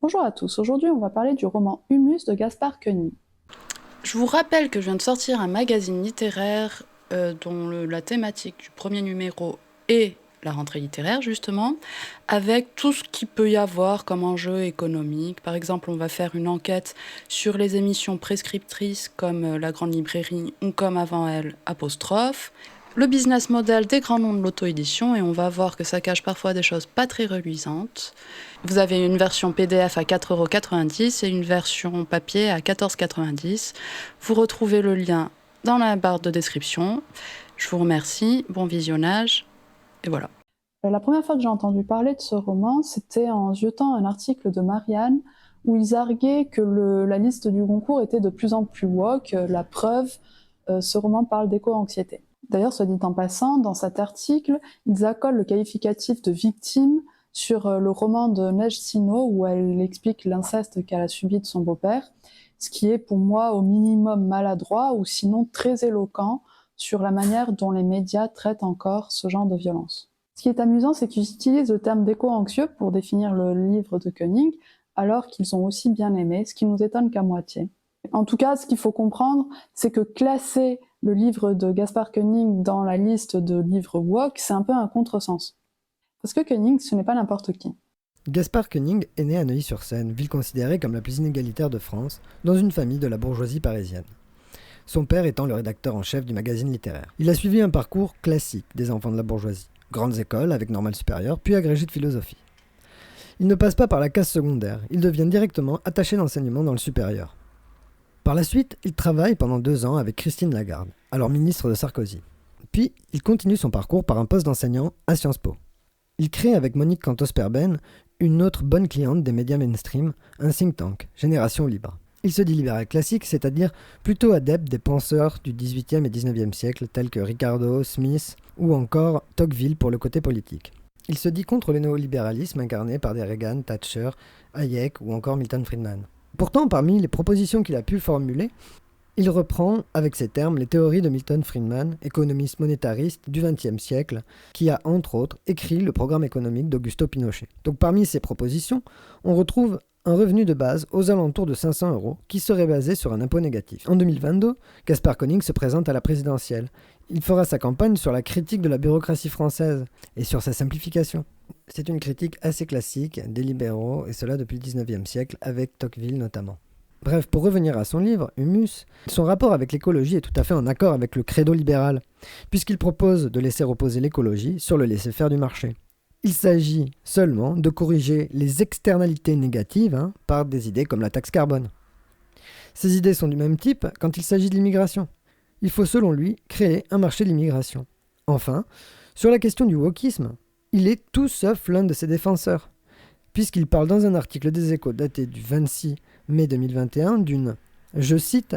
Bonjour à tous, aujourd'hui on va parler du roman Humus de Gaspard Koenig. Je vous rappelle que je viens de sortir un magazine littéraire dont la thématique du premier numéro est la rentrée littéraire, justement, avec tout ce qu'il peut y avoir comme enjeu économique. Par exemple, on va faire une enquête sur les émissions prescriptrices comme La Grande Librairie ou comme avant elle, Apostrophe, le business model des grands noms de l'auto-édition, et on va voir que ça cache parfois des choses pas très reluisantes. Vous avez une version PDF à 4,90 € et une version papier à 14,90 €. Vous retrouvez le lien dans la barre de description. Je vous remercie, bon visionnage, et voilà. La première fois que j'ai entendu parler de ce roman, c'était en ziotant un article de Marianne où ils arguaient que la liste du Goncourt était de plus en plus woke. La preuve, ce roman parle d'éco-anxiété. D'ailleurs, soit dit en passant, dans cet article, ils accolent le qualificatif de victime sur le roman de Neige Sino où elle explique l'inceste qu'elle a subi de son beau-père, ce qui est pour moi au minimum maladroit ou sinon très éloquent sur la manière dont les médias traitent encore ce genre de violence. Ce qui est amusant, c'est qu'ils utilisent le terme d'éco-anxieux pour définir le livre de Koenig, alors qu'ils ont aussi bien aimé, ce qui nous étonne qu'à moitié. En tout cas, ce qu'il faut comprendre, c'est que classer le livre de Gaspard Koenig dans la liste de livres woke, c'est un peu un contresens. Parce que Koenig, ce n'est pas n'importe qui. Gaspard Koenig est né à Neuilly-sur-Seine, ville considérée comme la plus inégalitaire de France, dans une famille de la bourgeoisie parisienne. Son père étant le rédacteur en chef du magazine littéraire. Il a suivi un parcours classique des enfants de la bourgeoisie. Grandes écoles avec normale supérieure, puis agrégé de philosophie. Il ne passe pas par la case secondaire, il devient directement attaché d'enseignement dans le supérieur. Par la suite, il travaille pendant 2 ans avec Christine Lagarde, alors ministre de Sarkozy. Puis, il continue son parcours par un poste d'enseignant à Sciences Po. Il crée avec Monique Cantos-Perben une autre bonne cliente des médias mainstream, un think tank, Génération Libre. Il se dit libéral classique, c'est-à-dire plutôt adepte des penseurs du XVIIIe et XIXe siècle tels que Ricardo, Smith ou encore Tocqueville pour le côté politique. Il se dit contre le néolibéralisme incarné par des Reagan, Thatcher, Hayek ou encore Milton Friedman. Pourtant, parmi les propositions qu'il a pu formuler, il reprend avec ces termes les théories de Milton Friedman, économiste monétariste du XXe siècle, qui a entre autres écrit le programme économique d'Augusto Pinochet. Donc parmi ces propositions, on retrouve un revenu de base aux alentours de 500 € qui serait basé sur un impôt négatif. En 2022, Gaspard Koenig se présente à la présidentielle. Il fera sa campagne sur la critique de la bureaucratie française et sur sa simplification. C'est une critique assez classique des libéraux, et cela depuis le XIXe siècle, avec Tocqueville notamment. Bref, pour revenir à son livre, Humus, son rapport avec l'écologie est tout à fait en accord avec le credo libéral, puisqu'il propose de laisser reposer l'écologie sur le laisser-faire du marché. Il s'agit seulement de corriger les externalités négatives par des idées comme la taxe carbone. Ces idées sont du même type quand il s'agit de l'immigration. Il faut selon lui créer un marché de l'immigration. Enfin, sur la question du wokisme, il est tout sauf l'un de ses défenseurs, puisqu'il parle dans un article des Échos daté du 26 mai 2021 d'une, je cite,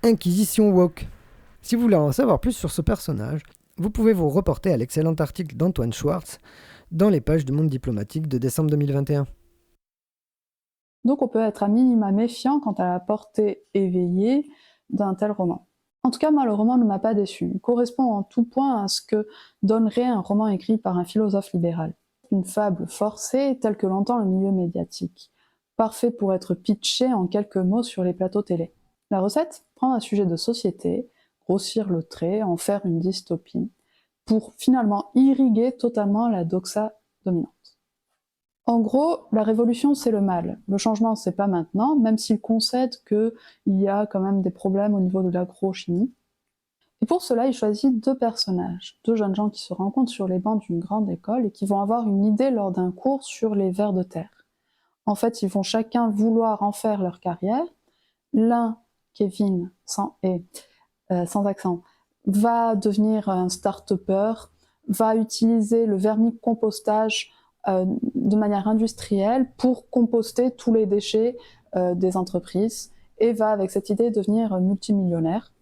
Inquisition woke. Si vous voulez en savoir plus sur ce personnage, vous pouvez vous reporter à l'excellent article d'Antoine Schwartz dans les pages du Monde diplomatique de décembre 2021. Donc on peut être à minima méfiant quant à la portée éveillée d'un tel roman. En tout cas, moi, le roman ne m'a pas déçu. Il correspond en tout point à ce que donnerait un roman écrit par un philosophe libéral. Une fable forcée telle que l'entend le milieu médiatique. Parfait pour être pitché en quelques mots sur les plateaux télé. La recette, prendre un sujet de société, grossir le trait, en faire une dystopie, pour finalement irriguer totalement la doxa dominante. En gros, la révolution, c'est le mal. Le changement, c'est pas maintenant, même s'il concède qu'il y a quand même des problèmes au niveau de l'agrochimie. Et pour cela, il choisit 2 personnages, 2 jeunes gens qui se rencontrent sur les bancs d'une grande école et qui vont avoir une idée lors d'un cours sur les vers de terre. En fait, ils vont chacun vouloir en faire leur carrière. L'un, Kevin, sans accent, va devenir un start-upper, va utiliser le vermicompostage de manière industrielle pour composter tous les déchets des entreprises et va avec cette idée devenir multimillionnaire.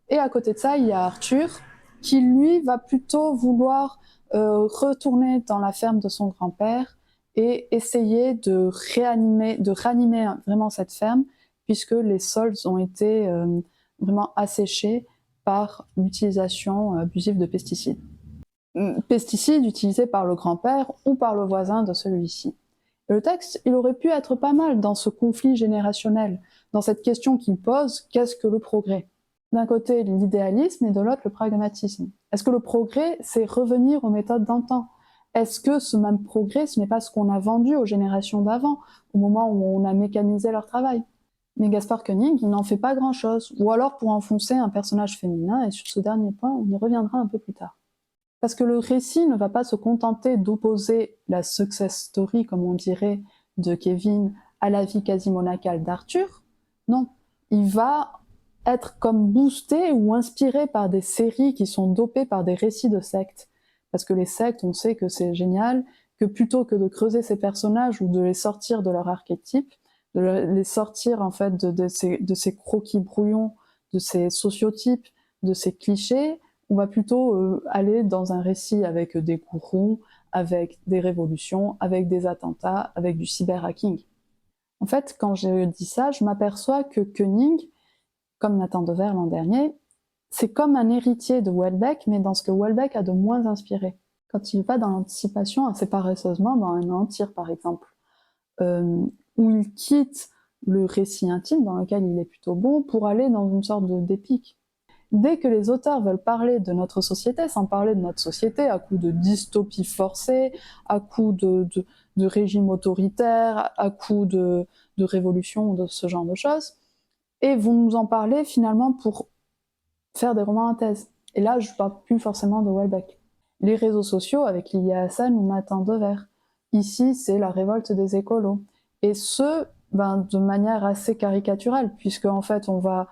Et à côté de ça, il y a Arthur qui lui va plutôt vouloir retourner dans la ferme de son grand-père et essayer de ranimer vraiment cette ferme puisque les sols ont été vraiment asséchés par l'utilisation abusive de pesticides. Pesticides utilisés par le grand-père ou par le voisin de celui-ci. Et le texte, il aurait pu être pas mal dans ce conflit générationnel, dans cette question qu'il pose, qu'est-ce que le progrès? D'un côté, l'idéalisme et de l'autre, le pragmatisme. Est-ce que le progrès, c'est revenir aux méthodes d'antan? Est-ce que ce même progrès, ce n'est pas ce qu'on a vendu aux générations d'avant, au moment où on a mécanisé leur travail? Mais Gaspard Koenig, il n'en fait pas grand-chose, ou alors pour enfoncer un personnage féminin, et sur ce dernier point, on y reviendra un peu plus tard. Parce que le récit ne va pas se contenter d'opposer la success story, comme on dirait, de Kevin à la vie quasi monacale d'Arthur. Non, il va être comme boosté ou inspiré par des séries qui sont dopées par des récits de sectes. Parce que les sectes, on sait que c'est génial, que plutôt que de creuser ces personnages ou de les sortir de leur archétype, de les sortir en fait de ces croquis brouillons, de ces sociotypes, de ces clichés, on va plutôt aller dans un récit avec des gourous, avec des révolutions, avec des attentats, avec du cyberhacking. En fait, quand je dis ça, je m'aperçois que Koenig, comme Nathan Dever l'an dernier, c'est comme un héritier de Houellebecq, mais dans ce que Houellebecq a de moins inspiré. Quand il va dans l'anticipation assez paresseusement, dans un Empire par exemple, où il quitte le récit intime, dans lequel il est plutôt bon, pour aller dans une sorte d'épique. Dès que les auteurs veulent parler de notre société, sans parler de notre société, à coup de dystopie forcée, à coup de régime autoritaire, à coup de révolution, de ce genre de choses, et vont nous en parler finalement pour faire des romans à thèse. Et là, je ne parle plus forcément de Houellebecq. Les réseaux sociaux avec Lilia Hassan ou Nathan Dever. Ici, c'est la révolte des écolos. Et ce, de manière assez caricaturale, puisque en fait, on va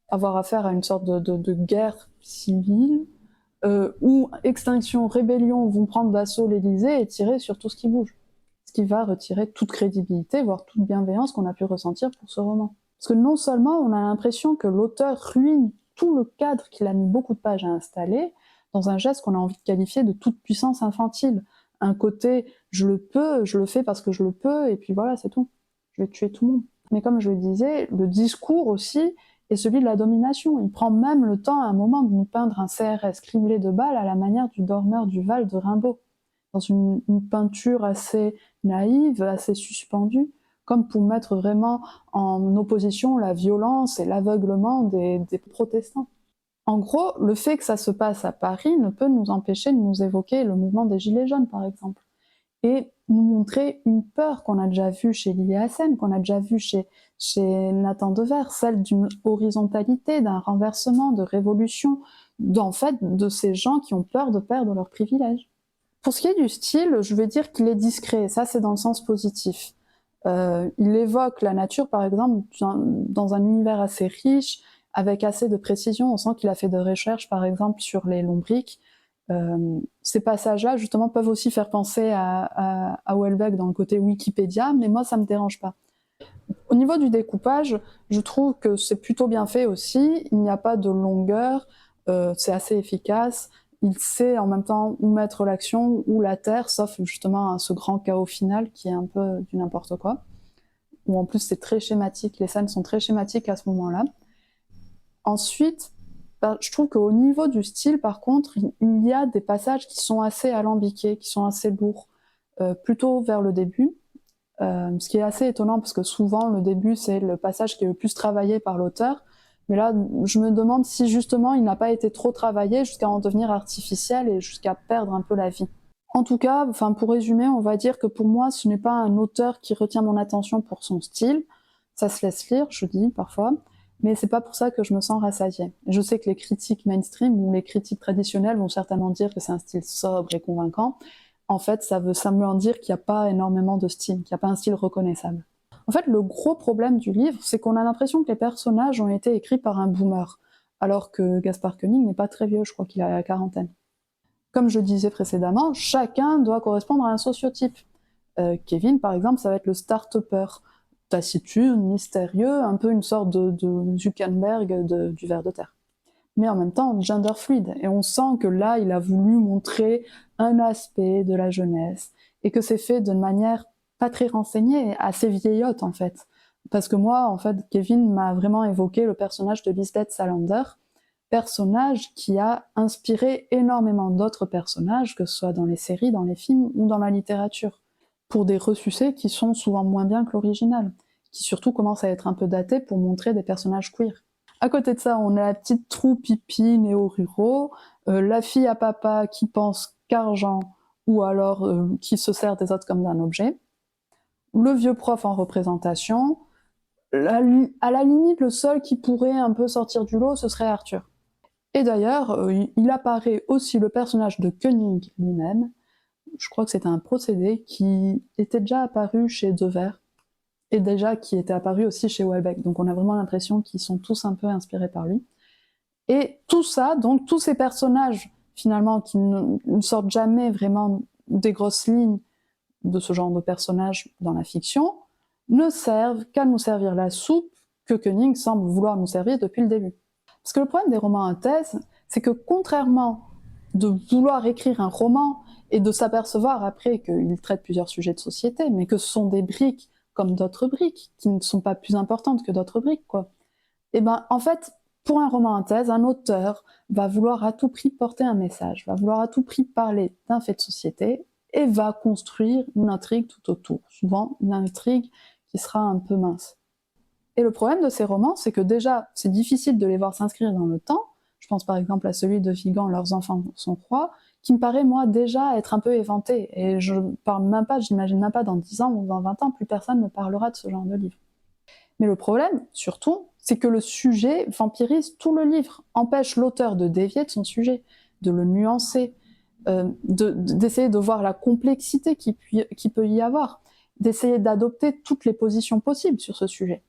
avoir affaire à une sorte de guerre civile, où extinction, rébellion vont prendre d'assaut l'Élysée et tirer sur tout ce qui bouge. Ce qui va retirer toute crédibilité, voire toute bienveillance qu'on a pu ressentir pour ce roman. Parce que non seulement on a l'impression que l'auteur ruine tout le cadre qu'il a mis beaucoup de pages à installer, dans un geste qu'on a envie de qualifier de toute puissance infantile. Un côté, je le peux, je le fais parce que je le peux, et puis voilà, c'est tout. Je vais tuer tout le monde. Mais comme je le disais, le discours aussi est celui de la domination. Il prend même le temps à un moment de nous peindre un CRS criblé de balles à la manière du dormeur du Val de Rimbaud, dans une peinture assez naïve, assez suspendue, comme pour mettre vraiment en opposition la violence et l'aveuglement des protestants. En gros, le fait que ça se passe à Paris ne peut nous empêcher de nous évoquer le mouvement des Gilets jaunes, par exemple, et nous montrer une peur qu'on a déjà vue chez Lilia Hassen, qu'on a déjà vue chez Nathan Dever, celle d'une horizontalité, d'un renversement, de révolution, en fait, de ces gens qui ont peur de perdre leurs privilèges. Pour ce qui est du style, je vais dire qu'il est discret, ça c'est dans le sens positif. Il évoque la nature, par exemple, dans un univers assez riche, avec assez de précision. On sent qu'il a fait des recherches, par exemple, sur les lombrics. Ces passages-là, justement, peuvent aussi faire penser à Houellebecq dans le côté Wikipédia, mais moi, ça me dérange pas. Au niveau du découpage, je trouve que c'est plutôt bien fait aussi. Il n'y a pas de longueur, c'est assez efficace. Il sait en même temps où mettre l'action, où la terre, sauf justement ce grand chaos final qui est un peu du n'importe quoi. Où en plus c'est très schématique, les scènes sont très schématiques à ce moment-là. Ensuite, je trouve qu'au niveau du style, par contre, il y a des passages qui sont assez alambiqués, qui sont assez lourds, plutôt vers le début. Ce qui est assez étonnant parce que souvent le début c'est le passage qui est le plus travaillé par l'auteur. Mais là, je me demande si justement il n'a pas été trop travaillé jusqu'à en devenir artificiel et jusqu'à perdre un peu la vie. En tout cas, pour résumer, on va dire que pour moi, ce n'est pas un auteur qui retient mon attention pour son style. Ça se laisse lire, je dis parfois, mais c'est pas pour ça que je me sens rassasiée. Je sais que les critiques mainstream ou les critiques traditionnelles vont certainement dire que c'est un style sobre et convaincant. En fait, ça veut simplement dire qu'il n'y a pas énormément de style, qu'il n'y a pas un style reconnaissable. En fait, le gros problème du livre, c'est qu'on a l'impression que les personnages ont été écrits par un boomer, alors que Gaspard Koenig n'est pas très vieux, je crois qu'il a la quarantaine. Comme je disais précédemment, chacun doit correspondre à un sociotype. Kevin, par exemple, ça va être le start-upper, taciturne, mystérieux, un peu une sorte de Zuckerberg du ver de terre. Mais en même temps, gender fluide. Et on sent que là, il a voulu montrer un aspect de la jeunesse, et que c'est fait d'une manière pas très renseignée, assez vieillotte en fait. Parce que moi, en fait, Kevin m'a vraiment évoqué le personnage de Lisbeth Salander, personnage qui a inspiré énormément d'autres personnages, que ce soit dans les séries, dans les films ou dans la littérature. pour des ressucés qui sont souvent moins bien que l'original, qui surtout commencent à être un peu datés pour montrer des personnages queer. À côté de ça, on a la petite troupe hippie néo-ruraux, la fille à papa qui pense qu'argent ou alors qui se sert des autres comme d'un objet, le vieux prof en représentation. À la limite, le seul qui pourrait un peu sortir du lot, ce serait Arthur. Et d'ailleurs, il apparaît aussi le personnage de Koenig lui-même. Je crois que c'était un procédé qui était déjà apparu chez Devers et déjà qui était apparu aussi chez Houellebecq. Donc on a vraiment l'impression qu'ils sont tous un peu inspirés par lui. Et tout ça, donc tous ces personnages finalement qui ne sortent jamais vraiment des grosses lignes de ce genre de personnages dans la fiction, ne servent qu'à nous servir la soupe que Koenig semble vouloir nous servir depuis le début. Parce que le problème des romans à thèse, c'est que contrairement de vouloir écrire un roman et de s'apercevoir après qu'il traite plusieurs sujets de société, mais que ce sont des briques comme d'autres briques, qui ne sont pas plus importantes que d'autres briques, quoi. Et ben, en fait, pour un roman à thèse, un auteur va vouloir à tout prix porter un message, va vouloir à tout prix parler d'un fait de société, et va construire une intrigue tout autour, souvent une intrigue qui sera un peu mince. Et le problème de ces romans, c'est que déjà, c'est difficile de les voir s'inscrire dans le temps. Je pense par exemple à celui de Vigan, Leurs enfants sont rois, qui me paraît, moi, déjà être un peu éventé. Et je parle même pas, j'imagine même pas dans 10 ans ou dans 20 ans, plus personne ne parlera de ce genre de livre. Mais le problème, surtout, c'est que le sujet vampirise tout le livre, empêche l'auteur de dévier de son sujet, de le nuancer, d'essayer de voir la complexité qui peut y avoir, d'essayer d'adopter toutes les positions possibles sur ce sujet.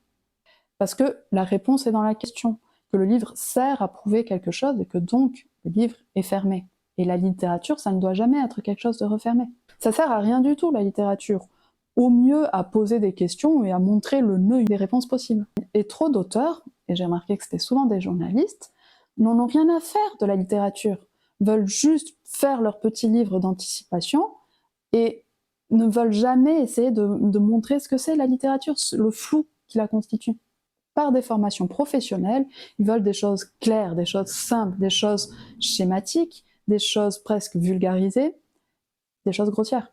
Parce que la réponse est dans la question, que le livre sert à prouver quelque chose et que donc le livre est fermé. Et la littérature, ça ne doit jamais être quelque chose de refermé. Ça sert à rien du tout, la littérature. Au mieux à poser des questions et à montrer le nœud des réponses possibles. Et trop d'auteurs, et j'ai remarqué que c'était souvent des journalistes, n'en ont rien à faire de la littérature, veulent juste faire leur petit livre d'anticipation et ne veulent jamais essayer de montrer ce que c'est la littérature, le flou qui la constitue. Par des formations professionnelles, ils veulent des choses claires, des choses simples, des choses schématiques, des choses presque vulgarisées, des choses grossières.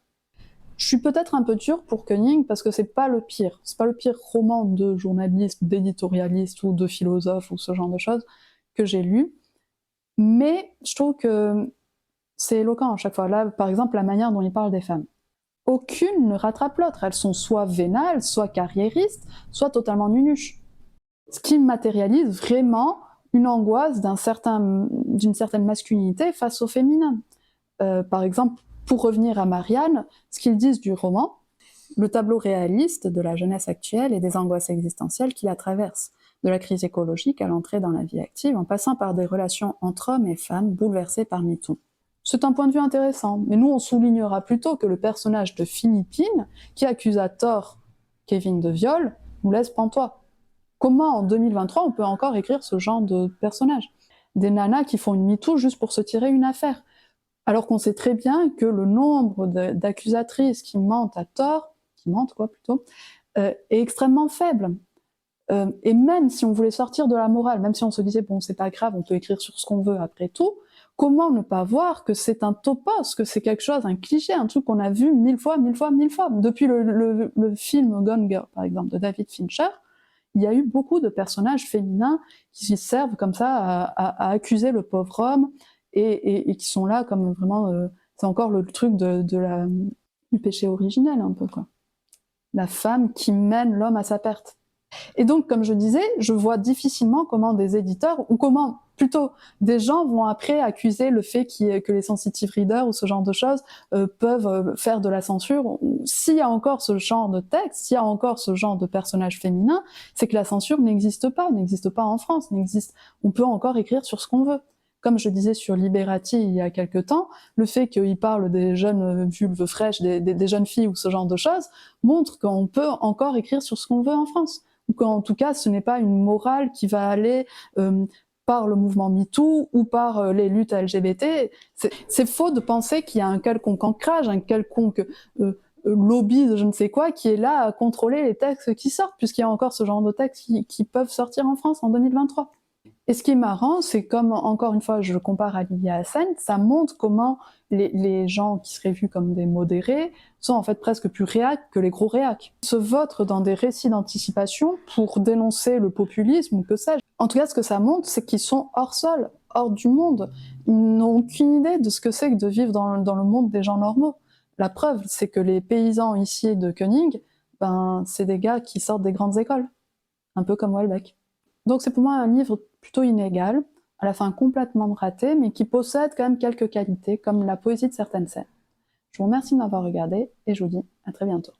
Je suis peut-être un peu dure pour Koenig parce que c'est pas le pire roman de journaliste, d'éditorialiste ou de philosophe ou ce genre de choses que j'ai lu, mais je trouve que c'est éloquent à chaque fois. Là, par exemple, la manière dont il parle des femmes. Aucune ne rattrape l'autre, elles sont soit vénales, soit carriéristes, soit totalement nunuches. Ce qui matérialise vraiment une angoisse d'une certaine masculinité face au féminin. Par exemple, pour revenir à Marianne, ce qu'ils disent du roman, le tableau réaliste de la jeunesse actuelle et des angoisses existentielles qui la traversent, de la crise écologique à l'entrée dans la vie active, en passant par des relations entre hommes et femmes bouleversées par MeToo. C'est un point de vue intéressant, mais nous on soulignera plutôt que le personnage de Philippine, qui accuse à tort Kevin de viol, nous laisse pantois. Comment en 2023 on peut encore écrire ce genre de personnage? Des nanas qui font une MeToo juste pour se tirer une affaire. Alors qu'on sait très bien que le nombre d'accusatrices qui mentent à tort, est extrêmement faible. Et même si on voulait sortir de la morale, même si on se disait bon c'est pas grave, on peut écrire sur ce qu'on veut après tout, comment ne pas voir que c'est un topos, que c'est quelque chose, un cliché, un truc qu'on a vu mille fois. Depuis le film Gone Girl, par exemple, de David Fincher, il y a eu beaucoup de personnages féminins qui servent comme ça à accuser le pauvre homme et qui sont là comme vraiment... c'est encore le truc du péché originel un peu, quoi. La femme qui mène l'homme à sa perte. Et donc, comme je disais, je vois difficilement comment des éditeurs, ou comment plutôt des gens vont après accuser le fait que les sensitive readers ou ce genre de choses peuvent faire de la censure. S'il y a encore ce genre de texte, s'il y a encore ce genre de personnage féminin, c'est que la censure n'existe pas en France, on peut encore écrire sur ce qu'on veut. Comme je disais sur Liberati il y a quelque temps, le fait qu'il parle des jeunes vulves fraîches, des jeunes filles ou ce genre de choses, montre qu'on peut encore écrire sur ce qu'on veut en France. Ou qu'en tout cas, ce n'est pas une morale qui va aller par le mouvement MeToo ou par les luttes LGBT. C'est faux de penser qu'il y a un quelconque ancrage, un quelconque lobby de je ne sais quoi qui est là à contrôler les textes qui sortent, puisqu'il y a encore ce genre de textes qui peuvent sortir en France en 2023. Et ce qui est marrant, c'est comme, encore une fois, je compare à Lilia Hassen, ça montre comment les gens qui seraient vus comme des modérés sont en fait presque plus réacs que les gros réacs. Ils se vautrent dans des récits d'anticipation pour dénoncer le populisme ou que sais-je. En tout cas, ce que ça montre, c'est qu'ils sont hors sol, hors du monde. Ils n'ont aucune idée de ce que c'est que de vivre dans le monde des gens normaux. La preuve, c'est que les paysans ici de Koenig, c'est des gars qui sortent des grandes écoles, un peu comme Houellebecq. Donc c'est pour moi un livre plutôt inégal, à la fin complètement raté, mais qui possède quand même quelques qualités, comme la poésie de certaines scènes. Je vous remercie de m'avoir regardé, et je vous dis à très bientôt.